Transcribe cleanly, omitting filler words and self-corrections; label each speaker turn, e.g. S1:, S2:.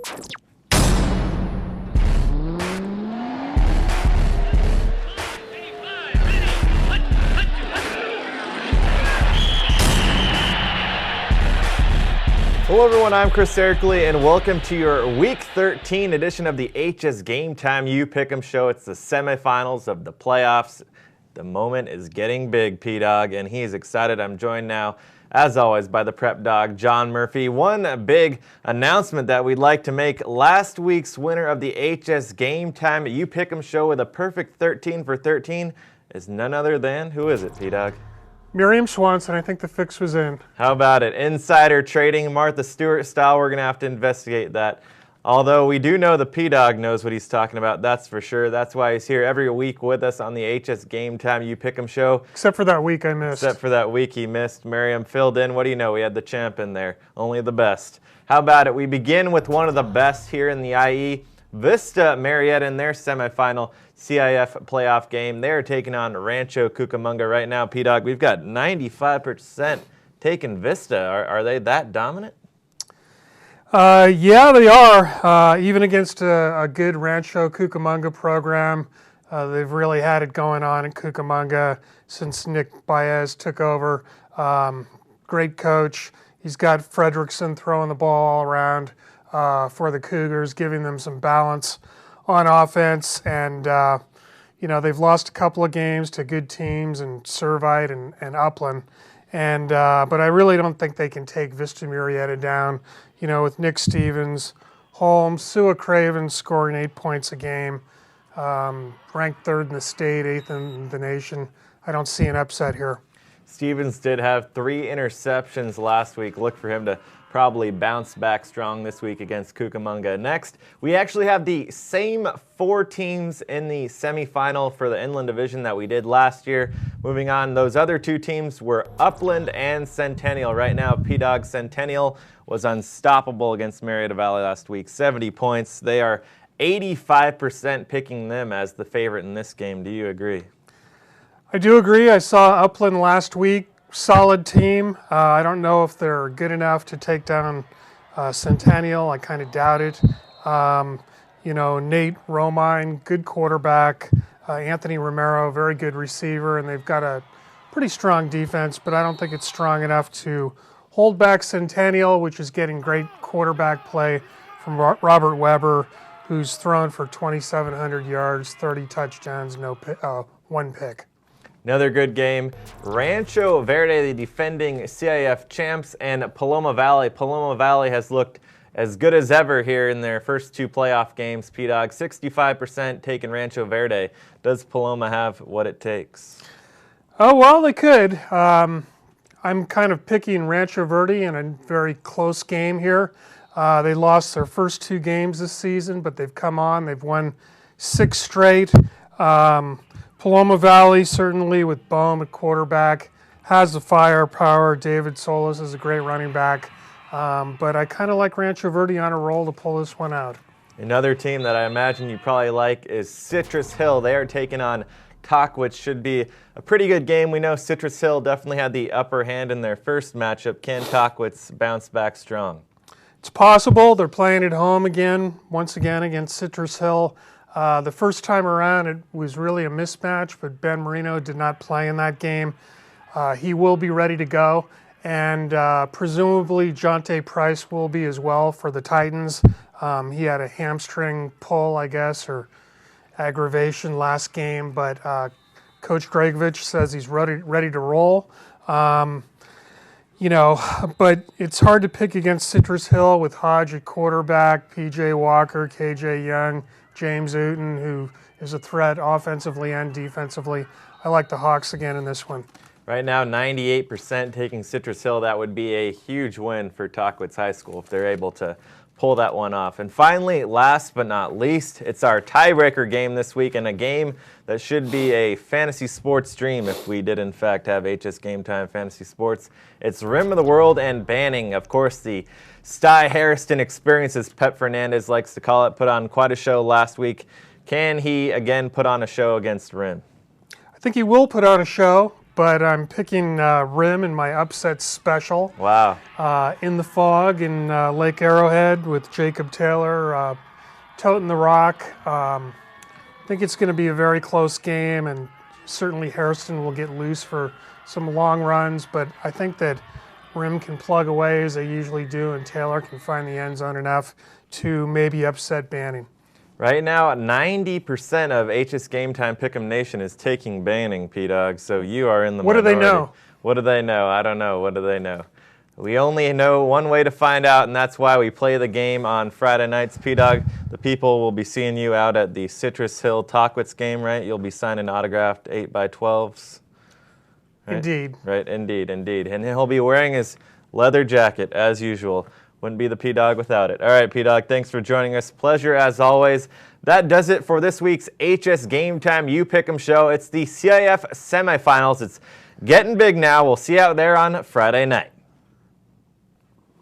S1: Hello everyone, I'm Chris Erkley, and welcome to your Week 13 edition of the HS Game Time PickEm show. It's the semifinals of the playoffs. The moment is getting big, P-Dog, and he's excited. I'm joined now, as always, by the prep dog, John Murphy. One big announcement that we'd like to make. Last week's winner of the HS Game Time PickEm show with a perfect 13 for 13 is none other than, who is it, P-Dog?
S2: Miriam Swanson. I think the fix was in.
S1: How about it? Insider trading, Martha Stewart style. We're going to have to investigate that. Although we do know the P-Dog knows what he's talking about, that's for sure. That's why he's here every week with us on the HS Game Time PickEm show.
S2: Except for that week I missed.
S1: Except for that week he missed. Miriam filled in. What do you know? We had the champ in there. Only the best. How about it? We begin with one of the best here in the IE. Vista Murrieta in their semifinal CIF playoff game. They're taking on Rancho Cucamonga right now. P-Dog, we've got 95% taking Vista. Are they that dominant?
S2: Yeah, they are. Even against a good Rancho Cucamonga program, they've really had it going on in Cucamonga since Nick Baez took over. Great coach. He's got Fredrickson throwing the ball all around for the Cougars, giving them some balance on offense. And, they've lost a couple of games to good teams in Servite and Upland. But I really don't think they can take Vista Murrieta down. With Nick Stevens, Holmes, Sua Craven scoring 8 points a game, ranked third in the state, eighth in the nation. I don't see an upset here.
S1: Stevens did have 3 interceptions last week. Look for him to probably bounce back strong this week against Cucamonga. Next, we actually have the same 4 teams in the semifinal for the Inland Division that we did last year. Moving on, those other 2 teams were Upland and Centennial. Right now, P-Dog Centennial was unstoppable against Murrieta Valley last week, 70 points. They are 85% picking them as the favorite in this game. Do you agree?
S2: I do agree. I saw Upland last week. Solid team. I don't know if they're good enough to take down Centennial. I kind of doubt it. Nate Romine, good quarterback. Anthony Romero, very good receiver, and they've got a pretty strong defense, but I don't think it's strong enough to hold back Centennial, which is getting great quarterback play from Robert Weber, who's thrown for 2,700 yards, 30 touchdowns, one pick.
S1: Another good game. Rancho Verde, the defending CIF champs, and Paloma Valley. Paloma Valley has looked as good as ever here in their first 2 playoff games. P-Dog, 65% taking Rancho Verde. Does Paloma have what it takes?
S2: Oh, well, they could. I'm kind of picking Rancho Verde in a very close game here. They lost their first 2 games this season, but they've come on. They've won 6 straight. Paloma Valley, certainly with Bohm at quarterback, has the firepower. David Solis is a great running back. But I kind of like Rancho Verde on a roll to pull this one out.
S1: Another team that I imagine you probably like is Citrus Hill. They are taking on Tahquitz. Should be a pretty good game. We know Citrus Hill definitely had the upper hand in their first matchup. Can Tahquitz bounce back strong?
S2: It's possible. They're playing at home once again against Citrus Hill. The first time around, it was really a mismatch, but Ben Marino did not play in that game. He will be ready to go, and presumably Jonte Price will be as well for the Titans. He had a hamstring pull, I guess, or aggravation last game, but Coach Gregovich says he's ready to roll. But it's hard to pick against Citrus Hill with Hodge at quarterback, P.J. Walker, K.J. Young, James Uten, who is a threat offensively and defensively. I like the Hawks again in this one.
S1: Right now, 98% taking Citrus Hill. That would be a huge win for Tahquitz High School if they're able to pull that one off. And finally, last but not least, it's our tiebreaker game this week, and a game that should be a fantasy sports dream if we did in fact have HS Game Time Fantasy Sports. It's Rim of the World and Banning. Of course, the Sty Harrison experience, as Pep Fernandez likes to call it, put on quite a show last week. Can he again put on a show against Rim?
S2: I think he will put on a show, but I'm picking Rim in my upset special.
S1: Wow.
S2: In the Fog in Lake Arrowhead with Jacob Taylor toting the rock. I think it's going to be a very close game, and certainly Hairston will get loose for some long runs, but I think that Rim can plug away as they usually do, and Taylor can find the end zone enough to maybe upset Banning.
S1: Right now, 90% of HS Game Time Pick'em Nation is taking Banning, P-Dog, so you are in the minority.
S2: What do they know?
S1: What do they know? I don't know. What do they know? We only know one way to find out, and that's why we play the game on Friday nights. P-Dog, the people will be seeing you out at the Citrus Hill Tahquitz game, right? You'll be signing autographed 8x12s. Right?
S2: Indeed.
S1: Right, indeed, indeed. And he'll be wearing his leather jacket, as usual. Wouldn't be the P-Dog without it. All right, P-Dog, thanks for joining us. Pleasure as always. That does it for this week's HS Game Time You Pick'em show. It's the CIF semifinals. It's getting big now. We'll see you out there on Friday night.